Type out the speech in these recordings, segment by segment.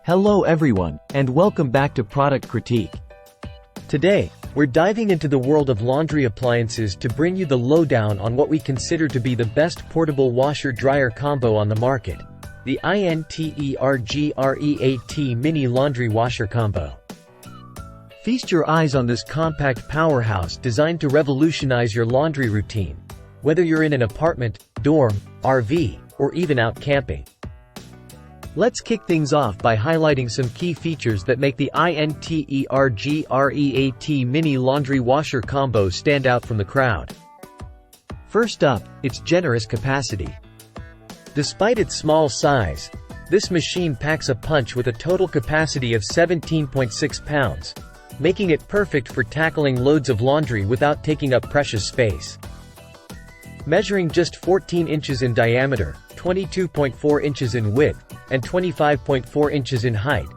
Hello everyone, and welcome back to Product Critique. Today, we're diving into the world of laundry appliances to bring you the lowdown on what we consider to be the best portable washer-dryer combo on the market, the INTERGREAT Mini Laundry Washer Combo. Feast your eyes on this compact powerhouse designed to revolutionize your laundry routine, whether you're in an apartment, dorm, RV, or even out camping. Let's kick things off by highlighting some key features that make the INTERGREAT Mini Laundry Washer Combo stand out from the crowd. First up, its generous capacity. Despite its small size, this machine packs a punch with a total capacity of 17.6 pounds, making it perfect for tackling loads of laundry without taking up precious space. Measuring just 14 inches in diameter, 22.4 inches in width, and 25.4 inches in height,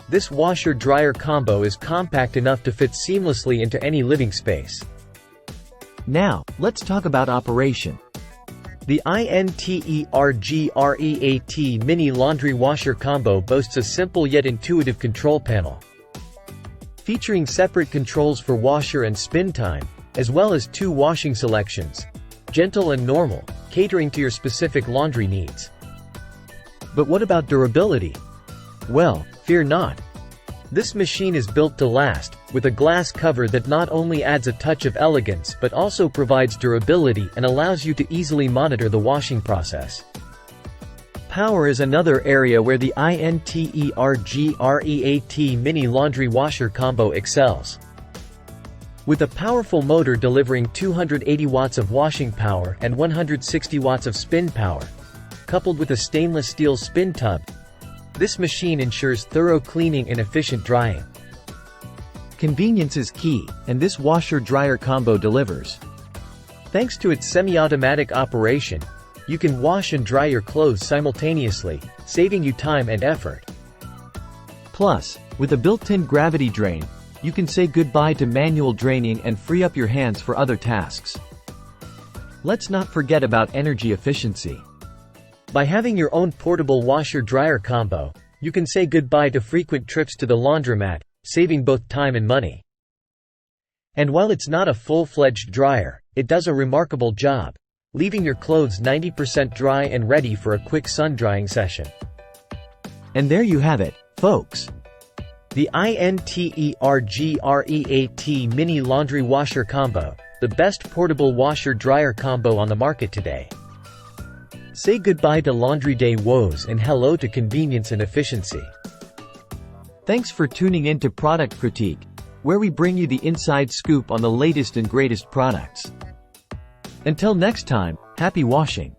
this washer-dryer combo is compact enough to fit seamlessly into any living space. Now, let's talk about operation. The INTERGREAT Mini Laundry Washer Combo boasts a simple yet intuitive control panel. Featuring separate controls for washer and spin time, as well as 2 washing selections, gentle and normal, catering to your specific laundry needs. But what about durability? Well, fear not. This machine is built to last, with a glass cover that not only adds a touch of elegance but also provides durability and allows you to easily monitor the washing process. Power is another area where the INTERGREAT Mini Laundry Washer Combo excels. With a powerful motor delivering 280 watts of washing power and 160 watts of spin power, coupled with a stainless steel spin tub, this machine ensures thorough cleaning and efficient drying. Convenience is key, and this washer-dryer combo delivers. Thanks to its semi-automatic operation, you can wash and dry your clothes simultaneously, saving you time and effort. Plus, with a built-in gravity drain, you can say goodbye to manual draining and free up your hands for other tasks. Let's not forget about energy efficiency. By having your own portable washer-dryer combo, you can say goodbye to frequent trips to the laundromat, saving both time and money. And while it's not a full-fledged dryer, it does a remarkable job, leaving your clothes 90% dry and ready for a quick sun-drying session. And there you have it, folks. The INTERGREAT Mini Laundry Washer Combo, the best portable washer-dryer combo on the market today. Say goodbye to laundry day woes and hello to convenience and efficiency. Thanks for tuning in to Product Critique, where we bring you the inside scoop on the latest and greatest products. Until next time, happy washing!